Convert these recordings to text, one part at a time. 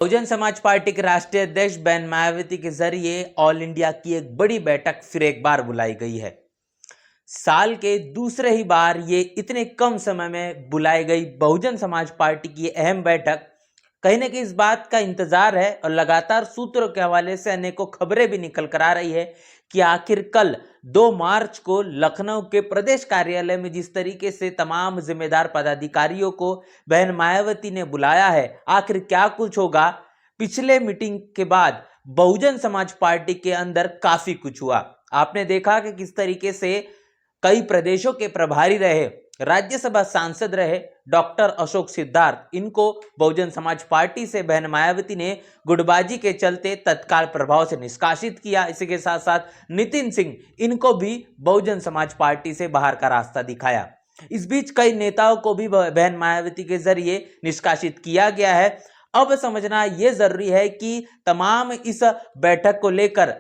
Bahujan Samaj party के राष्ट्रीय अध्यक्ष बहन मायावती के जरिए ऑल इंडिया की एक बड़ी बैठक फिर एक बार बुलाई गई है। साल के दूसरे ही बार ये इतने कम समय में बुलाई गई बहुजन समाज पार्टी की अहम बैठक कहीं ना कहीं इस बात का इंतजार है और लगातार सूत्रों के हवाले से अनेकों खबरें भी निकल कर आ रही है कि आखिर कल 2 मार्च को लखनऊ के प्रदेश कार्यालय में जिस तरीके से तमाम जिम्मेदार पदाधिकारियों को बहन मायावती ने बुलाया है, आखिर क्या कुछ होगा। पिछले मीटिंग के बाद बहुजन समाज पार्टी के अंदर काफी कुछ हुआ। आपने देखा कि किस तरीके से कई प्रदेशों के प्रभारी रहे, राज्यसभा सांसद रहे डॉक्टर अशोक सिद्धार्थ, इनको बहुजन समाज पार्टी से बहन मायावती ने गुटबाजी के चलते तत्काल प्रभाव से निष्कासित किया। इसी के साथ साथ नितिन सिंह, इनको भी बहुजन समाज पार्टी से बाहर का रास्ता दिखाया। इस बीच कई नेताओं को भी बहन मायावती के जरिए निष्कासित किया गया है। अब समझना यह जरूरी है कि तमाम इस बैठक को लेकर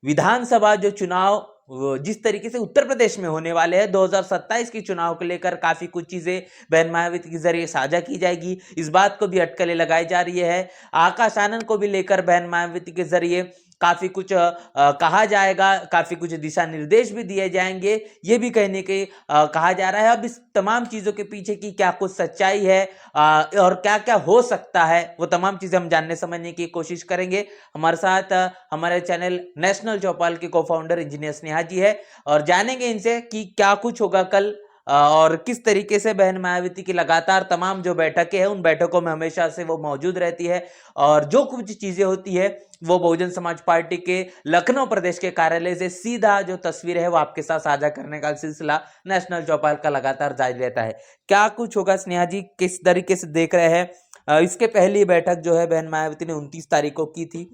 विधानसभा जो चुनाव जिस तरीके से उत्तर प्रदेश में होने वाले हैं 2027 के चुनाव को लेकर काफी कुछ चीजें बहन मायावती के जरिए साझा की जाएगी। इस बात को भी अटकलें लगाई जा रही है। आकाश आनंद को भी लेकर बहन मायावती के जरिए काफी कुछ कहा जाएगा, काफी कुछ दिशा निर्देश भी दिए जाएंगे, ये भी कहने के कहा जा रहा है। अब इस तमाम चीजों के पीछे की क्या कुछ सच्चाई है और क्या क्या हो सकता है, वो तमाम चीजें हम जानने समझने की कोशिश करेंगे। हमारे साथ हमारे चैनल नेशनल चौपाल के को फाउंडर इंजीनियर स्नेहा जी है और जानेंगे इनसे कि क्या कुछ होगा कल और किस तरीके से बहन मायावती की लगातार तमाम जो बैठकें हैं उन बैठकों में हमेशा से वो मौजूद रहती है और जो कुछ चीजें होती है वो बहुजन समाज पार्टी के लखनऊ प्रदेश के कार्यालय से सीधा जो तस्वीर है वो आपके साथ साझा करने का सिलसिला नेशनल चौपाल का लगातार जारी रहता है। क्या कुछ होगा स्नेहा जी, किस तरीके से देख रहे हैं? इसके पहली बैठक जो है बहन मायावती ने 29 तारीख को की थी,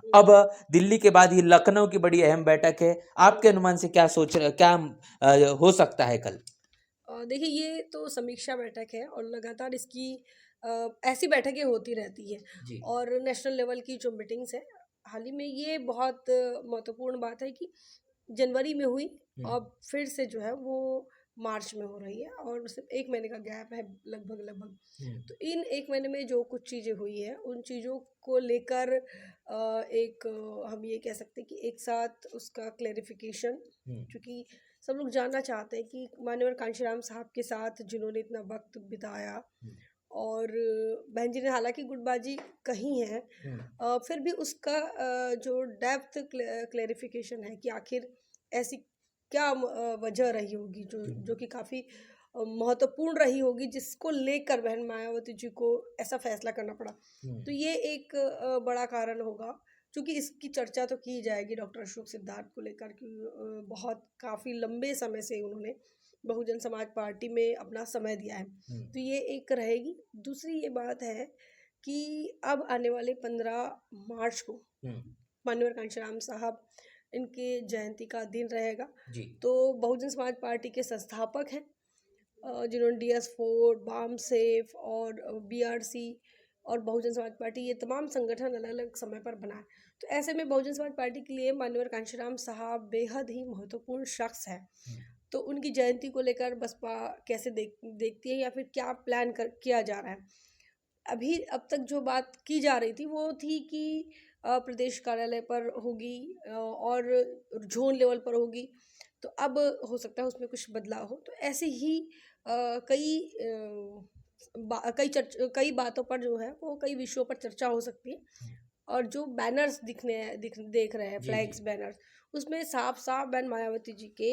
अब दिल्ली के बाद ये लखनऊ की बड़ी अहम बैठक है। आपके अनुमान से क्या सोच रहे, क्या हो सकता है कल? देखिए, ये तो समीक्षा बैठक है और लगातार इसकी ऐसी बैठकें होती रहती हैं। जी। और नेशनल लेवल की जो मीटिंग्स है, हाल ही में ये बहुत महत्वपूर्ण बात है कि जनवरी में हुई, अब फिर से जो है वो मार्च में हो रही है और सिर्फ 1 महीने का गैप है लगभग लगभग। तो इन 1 महीने में जो कुछ चीज़ें हुई है उन चीज़ों को लेकर एक हम ये कह सकते हैं कि एक साथ उसका क्लेरिफिकेशन, क्योंकि सब लोग जानना चाहते हैं कि मान्यवर कांशीराम साहब के साथ जिन्होंने इतना वक्त बिताया और बहन जी ने हालांकि गुटबाजी कही है, फिर भी उसका जो डेप्थ क्लेरिफिकेशन है कि आखिर ऐसी क्या वजह रही होगी जो जो कि काफ़ी महत्वपूर्ण रही होगी जिसको लेकर बहन मायावती जी को ऐसा फैसला करना पड़ा। तो ये एक बड़ा कारण होगा, क्योंकि इसकी चर्चा तो की जाएगी डॉक्टर अशोक सिद्धार्थ को लेकर कि बहुत काफ़ी लंबे समय से उन्होंने बहुजन समाज पार्टी में अपना समय दिया है। तो ये एक रहेगी। दूसरी ये बात है कि अब आने वाले 15 मार्च को मान्यवर कांशीराम साहब, इनके जयंती का दिन रहेगा। जी। तो बहुजन समाज पार्टी के संस्थापक हैं जिन्होंने DS4, बाम सेफ और BRC और बहुजन समाज पार्टी, ये तमाम संगठन अलग अलग समय पर बनाए। तो ऐसे में बहुजन समाज पार्टी के लिए मान्यवर कांशीराम साहब बेहद ही महत्वपूर्ण शख्स है। तो उनकी जयंती को लेकर बसपा कैसे देखती है या फिर क्या प्लान किया जा रहा है? अभी अब तक जो बात की जा रही थी वो थी कि प्रदेश कार्यालय पर होगी और जोन लेवल पर होगी। तो अब हो सकता है उसमें कुछ बदलाव हो। तो ऐसे ही कई बातों पर जो है वो कई विषयों पर चर्चा हो सकती है। और जो बैनर्स देख रहे हैं, फ्लैग्स बैनर्स, उसमें साफ साफ बहन मायावती जी के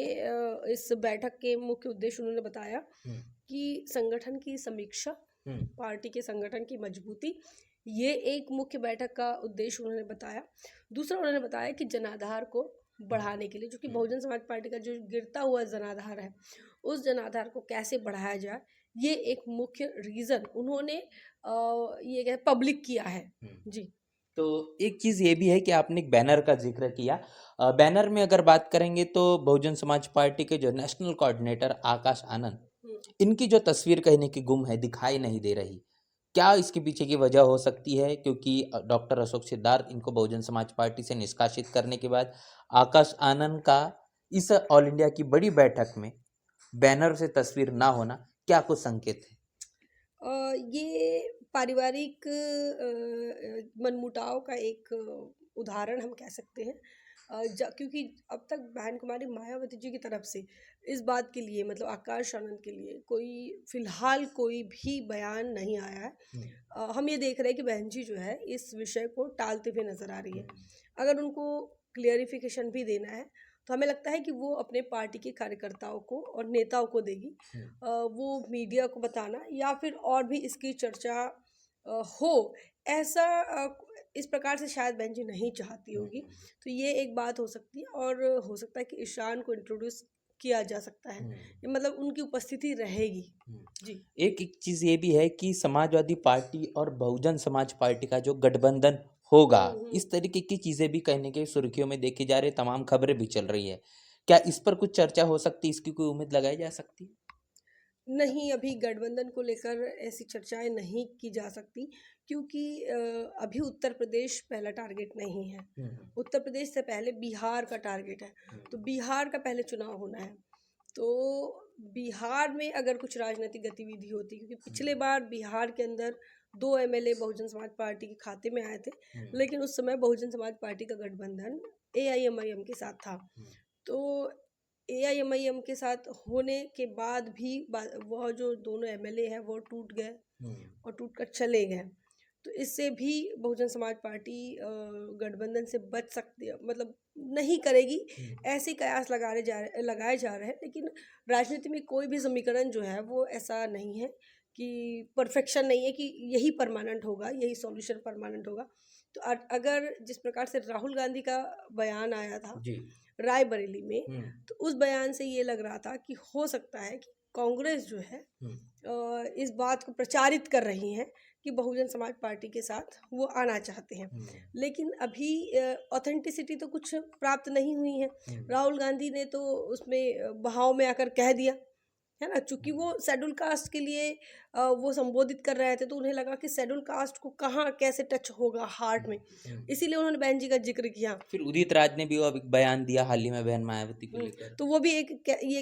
इस बैठक के मुख्य उद्देश्य उन्होंने बताया कि संगठन की समीक्षा, पार्टी के संगठन की मजबूती, ये एक मुख्य बैठक का उद्देश्य उन्होंने बताया। दूसरा उन्होंने बताया कि जनाधार को बढ़ाने के लिए, जो कि बहुजन समाज पार्टी का जो गिरता हुआ जनाधार है, उस जनाधार को कैसे बढ़ाया जाए, ये एक मुख्य रीज़न उन्होंने ये क्या पब्लिक किया है। जी। तो एक चीज ये भी है कि आपने एक बैनर का जिक्र किया। बैनर में अगर बात करेंगे तो बहुजन समाज पार्टी के जो नेशनल कोऑर्डिनेटर आकाश आनंद, इनकी जो तस्वीर कहीं की गुम है, दिखाई नहीं दे रही। क्या इसके पीछे की वजह हो सकती है? क्योंकि डॉक्टर अशोक सिद्धार्थ इनको बहुजन समाज पार्टी से निष्कासित करने के बाद आकाश आनंद का इस ऑल इंडिया की बड़ी बैठक में बैनर से तस्वीर ना होना क्या कुछ संकेत है? ये पारिवारिक मनमुटाव का एक उदाहरण हम कह सकते हैं। क्योंकि अब तक बहन कुमारी मायावती जी की तरफ से इस बात के लिए, मतलब आकाश आनंद के लिए, कोई फिलहाल कोई भी बयान नहीं आया है। हम ये देख रहे हैं कि बहन जी जो है इस विषय को टालते हुए नजर आ रही है। अगर उनको क्लियरिफिकेशन भी देना है तो हमें लगता है कि वो अपने पार्टी के कार्यकर्ताओं को और नेताओं को देगी। वो मीडिया को बताना या फिर और भी इसकी चर्चा हो, ऐसा इस प्रकार से शायद बहन जी नहीं चाहती होगी। तो ये एक बात हो सकती है, और हो सकता है कि ईशान को इंट्रोड्यूस किया जा सकता है, मतलब उनकी उपस्थिति रहेगी। जी। एक चीज ये भी है कि समाजवादी पार्टी और बहुजन समाज पार्टी का जो गठबंधन होगा, इस तरीके की चीजें भी कहने के सुर्खियों में देखी जा रही, तमाम खबरें भी चल रही है। क्या इस पर कुछ चर्चा हो सकती है, इसकी कोई उम्मीद लगाई जा सकती है? नहीं, अभी गठबंधन को लेकर ऐसी चर्चाएं नहीं की जा सकती, क्योंकि अभी उत्तर प्रदेश पहला टारगेट नहीं है। उत्तर प्रदेश से पहले बिहार का टारगेट है। तो बिहार का पहले चुनाव होना है। तो बिहार में अगर कुछ राजनीतिक गतिविधि होती, क्योंकि पिछले बार बिहार के अंदर 2 एमएलए बहुजन समाज पार्टी के खाते में आए थे, लेकिन उस समय बहुजन समाज पार्टी का गठबंधन एआईएमआईएम के साथ था। तो एआईएमआईएम के साथ होने के बाद भी वह जो दोनों एमएलए हैं वो टूट गए और टूटकर चले गए। तो इससे भी बहुजन समाज पार्टी गठबंधन से बच सकती है, मतलब नहीं करेगी, ऐसे कयास लगाए जा रहे हैं। लेकिन राजनीति में कोई भी समीकरण जो है वो ऐसा नहीं है कि परफेक्शन नहीं है कि यही परमानेंट होगा, यही सॉल्यूशन परमानेंट होगा। तो अगर जिस प्रकार से राहुल गांधी का बयान आया था रायबरेली में, तो उस बयान से ये लग रहा था कि हो सकता है कि कांग्रेस जो है इस बात को प्रचारित कर रही है कि बहुजन समाज पार्टी के साथ वो आना चाहते हैं। लेकिन अभी ऑथेंटिसिटी तो कुछ प्राप्त नहीं हुई है। राहुल गांधी ने तो उसमें बहाव में आकर कह दिया है ना, चूंकि वो शेड्यूल कास्ट के लिए वो संबोधित कर रहे थे, तो उन्हें लगा कि शेड्यूल कास्ट को कहाँ कैसे टच होगा हार्ट में, इसीलिए उन्होंने बहन जी का जिक्र किया। फिर उदित राज ने भी वो बयान दिया हाल ही में बहन मायावती को लेकर। तो वो भी ये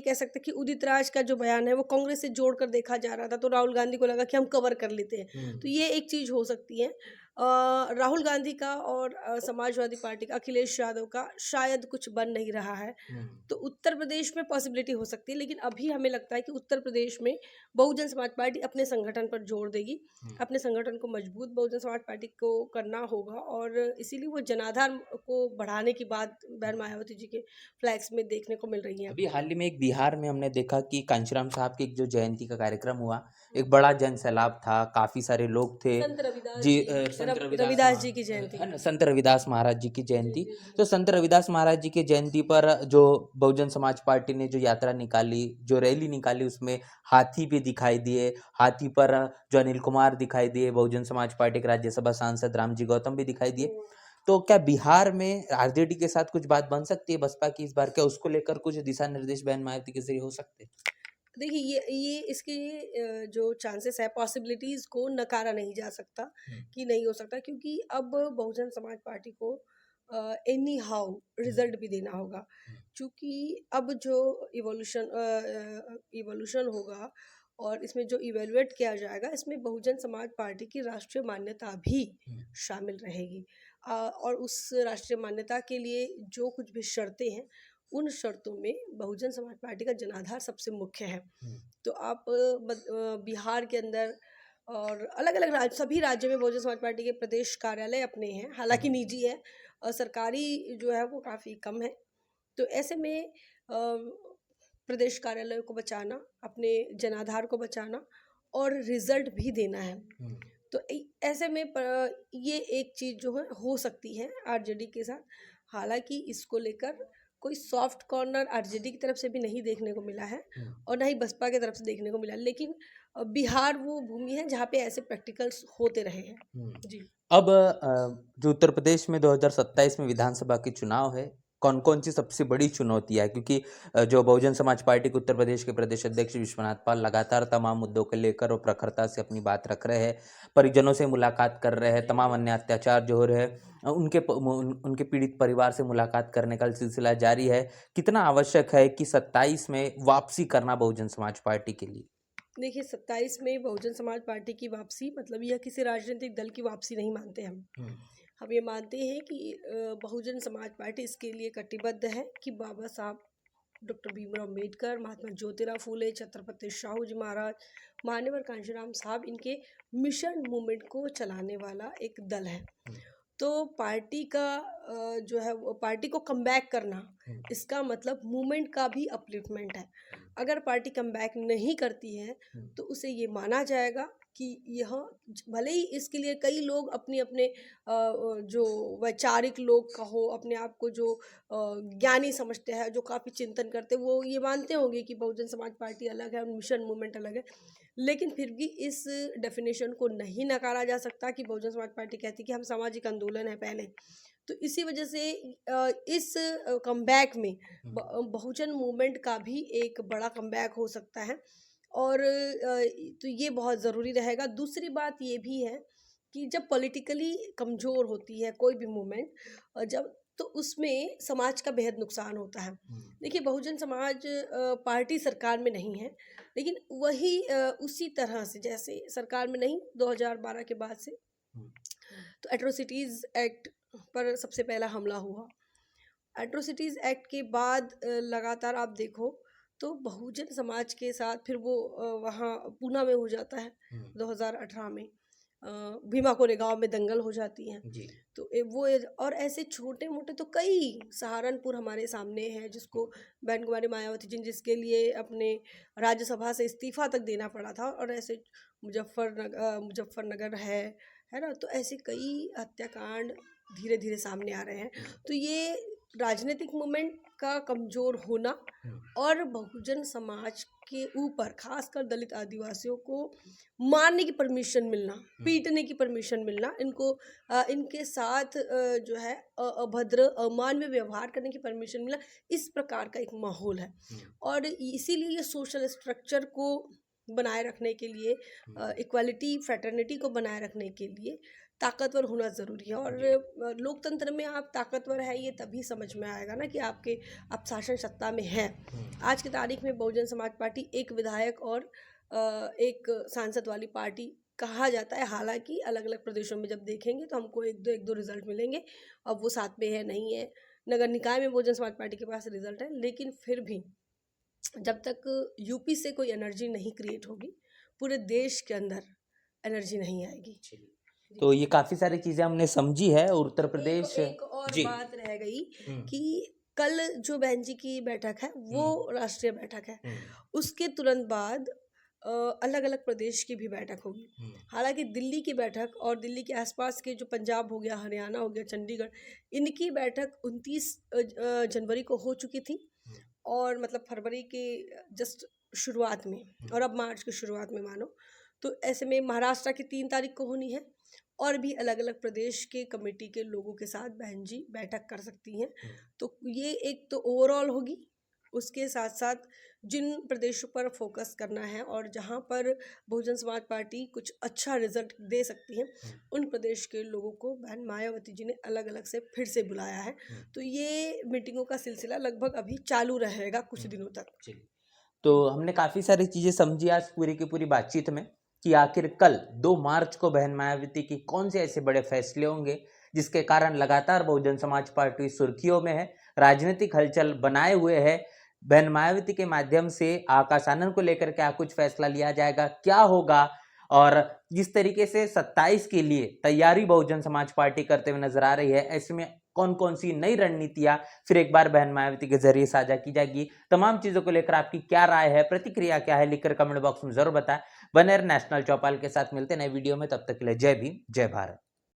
कह सकते हैं कि उदित राज का जो बयान है वो कांग्रेस से जोड़कर देखा जा रहा था, तो राहुल गांधी को लगा कि हम कवर कर लेते हैं। तो ये एक चीज हो सकती है। राहुल गांधी का और समाजवादी पार्टी का अखिलेश यादव का शायद कुछ बन नहीं रहा है। तो उत्तर प्रदेश में पॉसिबिलिटी हो सकती है, लेकिन अभी हमें लगता है कि उत्तर प्रदेश में बहुजन समाज पार्टी अपने संगठन पर जोर देगी। अपने संगठन को मजबूत बहुजन समाज पार्टी को करना होगा, और इसीलिए वो जनाधार को बढ़ाने की बात बहन मायावती जी के फ्लैग्स में देखने को मिल रही है। अभी हाल ही में एक बिहार में हमने देखा कि कांशीराम साहब की एक जो जयंती का कार्यक्रम हुआ, एक बड़ा जन सैलाब था, काफी सारे लोग थे। संत रविदास जी, जी, संत रविदास जी की जयंती है ना, संत रविदास महाराज जी की जयंती। तो संत रविदास महाराज जी की जयंती पर जो बहुजन समाज पार्टी ने जो यात्रा निकाली, जो रैली निकाली, उसमें हाथी भी दिखाई दिए। हाथी पर जो अनिल कुमार दिखाई दिए, बहुजन समाज पार्टी के राज्यसभा सांसद रामजी गौतम भी दिखाई दिए। तो क्या बिहार में आरजेडी के साथ कुछ बात बन सकती है बसपा की इस बार? क्या उसको लेकर कुछ दिशा निर्देश बहन मायावती के जरिए हो सकते हैं? देखिए, ये इसके जो चांसेस है, पॉसिबिलिटीज को नकारा नहीं जा सकता कि नहीं हो सकता, क्योंकि अब बहुजन समाज पार्टी को एनी हाउ रिजल्ट भी देना होगा। क्योंकि अब जो इवोल्यूशन होगा और इसमें जो इवेलुएट किया जाएगा, इसमें बहुजन समाज पार्टी की राष्ट्रीय मान्यता भी शामिल रहेगी। और उस राष्ट्रीय मान्यता के लिए जो कुछ भी शर्तें हैं, उन शर्तों में बहुजन समाज पार्टी का जनाधार सबसे मुख्य है। तो आप बिहार के अंदर और अलग अलग राज्य, सभी राज्यों में बहुजन समाज पार्टी के प्रदेश कार्यालय अपने हैं, हालांकि निजी है और सरकारी जो है वो काफ़ी कम है। तो ऐसे में प्रदेश कार्यालय को बचाना, अपने जनाधार को बचाना और रिजल्ट भी देना है। तो ऐसे में ये एक चीज़ जो है हो सकती है आरजेडी के साथ। हालांकि इसको लेकर कोई सॉफ्ट कॉर्नर आरजेडी की तरफ से भी नहीं देखने को मिला है और ना ही बसपा की तरफ से देखने को मिला, लेकिन बिहार वो भूमि है जहाँ पे ऐसे प्रैक्टिकल्स होते रहे हैं। जी। अब जो उत्तर प्रदेश में 2027 में विधानसभा के चुनाव है, कौन कौन सी सबसे बड़ी चुनौती है? क्योंकि जो बहुजन समाज पार्टी के उत्तर प्रदेश के प्रदेश अध्यक्ष विश्वनाथ पाल लगातार तमाम मुद्दों को लेकर और प्रखरता से अपनी बात रख रहे हैं, परिजनों से मुलाकात कर रहे हैं, तमाम अन्य अत्याचार जो हो रहे हैं उनके पीड़ित परिवार से मुलाकात करने का सिलसिला जारी है। कितना आवश्यक है कि 27 में वापसी करना बहुजन समाज पार्टी के लिए? देखिए 27 में बहुजन समाज पार्टी की वापसी मतलब यह किसी राजनीतिक दल की वापसी नहीं मानते हम ये मानते हैं कि बहुजन समाज पार्टी इसके लिए कटिबद्ध है कि बाबा साहब डॉक्टर भीमराव अम्बेडकर, महात्मा ज्योतिराव फूले, छत्रपति शाहू जी महाराज, मान्यवर कांशीराम साहब इनके मिशन मूवमेंट को चलाने वाला एक दल है। तो पार्टी का जो है वो पार्टी को कमबैक करना, इसका मतलब मूवमेंट का भी अपलिफ्टमेंट है। अगर पार्टी कमबैक नहीं करती है तो उसे ये माना जाएगा कि यह भले ही इसके लिए कई लोग अपने अपने जो वैचारिक लोग कहो, अपने आप को जो ज्ञानी समझते हैं, जो काफ़ी चिंतन करते हैं, वो ये मानते होंगे कि बहुजन समाज पार्टी अलग है और मिशन मूवमेंट अलग है, लेकिन फिर भी इस डेफिनेशन को नहीं नकारा जा सकता कि बहुजन समाज पार्टी कहती है कि हम सामाजिक आंदोलन है पहले। तो इसी वजह से इस कमबैक में बहुजन मूवमेंट का भी एक बड़ा कमबैक हो सकता है और तो ये बहुत ज़रूरी रहेगा। दूसरी बात ये भी है कि जब पॉलिटिकली कमज़ोर होती है कोई भी मूवमेंट जब तो उसमें समाज का बेहद नुकसान होता है। देखिए बहुजन समाज पार्टी सरकार में नहीं है, लेकिन वही उसी तरह से जैसे सरकार में नहीं 2012 के बाद से तो एट्रोसिटीज़ एक्ट पर सबसे पहला हमला हुआ। एट्रोसिटीज़ एक्ट के बाद लगातार आप देखो तो बहुजन समाज के साथ फिर वो वहाँ पूना में हो जाता है 2018 में भीमा कोरेगांव में दंगल हो जाती हैं तो वो और ऐसे छोटे मोटे तो कई सहारनपुर हमारे सामने है जिसको बहन कुमारी मायावती जी जिसके लिए अपने राज्यसभा से इस्तीफा तक देना पड़ा था और ऐसे मुजफ्फरनगर है ना। तो ऐसे कई हत्याकांड धीरे धीरे सामने आ रहे हैं। तो ये राजनीतिक मूवमेंट का कमज़ोर होना और बहुजन समाज के ऊपर खासकर दलित आदिवासियों को मारने की परमिशन मिलना, पीटने की परमिशन मिलना, इनको इनके साथ जो है अभद्र अमानवीय व्यवहार करने की परमिशन मिलना, इस प्रकार का एक माहौल है। और इसीलिए ये सोशल स्ट्रक्चर को बनाए रखने के लिए इक्वालिटी फ्रेटर्निटी को बनाए रखने के लिए ताकतवर होना ज़रूरी है। और लोकतंत्र में आप ताकतवर है ये तभी समझ में आएगा ना कि आप शासन सत्ता में हैं। आज की तारीख में बहुजन समाज पार्टी एक विधायक और एक सांसद वाली पार्टी कहा जाता है। हालांकि अलग अलग प्रदेशों में जब देखेंगे तो हमको एक दो रिजल्ट मिलेंगे। अब वो साथ में है नहीं है, नगर निकाय में बहुजन समाज पार्टी के पास रिजल्ट है, लेकिन फिर भी जब तक यूपी से कोई एनर्जी नहीं क्रिएट होगी पूरे देश के अंदर एनर्जी नहीं आएगी। तो ये काफी सारी चीजें हमने समझी है। उत्तर प्रदेश एक और बात रह गई कि कल जो बहन जी की बैठक है वो राष्ट्रीय बैठक है, उसके तुरंत बाद अलग अलग प्रदेश की भी बैठक होगी। हालांकि दिल्ली की बैठक और दिल्ली के आसपास के जो पंजाब हो गया, हरियाणा हो गया, चंडीगढ़, इनकी बैठक 29 जनवरी को हो चुकी थी और मतलब फरवरी के जस्ट शुरुआत में और अब मार्च की शुरुआत में मानो। तो ऐसे में महाराष्ट्र की 3 तारीख को होनी है और भी अलग अलग प्रदेश के कमेटी के लोगों के साथ बहन जी बैठक कर सकती हैं। तो ये एक तो ओवरऑल होगी, उसके साथ साथ जिन प्रदेशों पर फोकस करना है और जहां पर बहुजन समाज पार्टी कुछ अच्छा रिजल्ट दे सकती है उन प्रदेश के लोगों को बहन मायावती जी ने अलग अलग से फिर से बुलाया है। तो ये मीटिंगों का सिलसिला लगभग अभी चालू रहेगा कुछ दिनों तक। तो हमने काफ़ी सारी चीज़ें समझी आज पूरी की पूरी बातचीत में कि आखिर कल 2 मार्च को बहन मायावती की कौन से ऐसे बड़े फैसले होंगे जिसके कारण लगातार बहुजन समाज पार्टी सुर्खियों में है, राजनीतिक हलचल बनाए हुए है। बहन मायावती के माध्यम से आकाश आनंद को लेकर क्या कुछ फैसला लिया जाएगा, क्या होगा, और जिस तरीके से 27 के लिए तैयारी बहुजन समाज पार्टी करते हुए नजर आ रही है, ऐसे में कौन कौन सी नई रणनीतियां फिर एक बार बहन मायावती के जरिए साझा की जाएगी, तमाम चीजों को लेकर आपकी क्या राय है, प्रतिक्रिया क्या है, लिखकर कमेंट बॉक्स में जरूर बताएं। बने नेशनल चौपाल के साथ मिलते नए वीडियो में, तब तक के लिए जय भीम, जय भारत।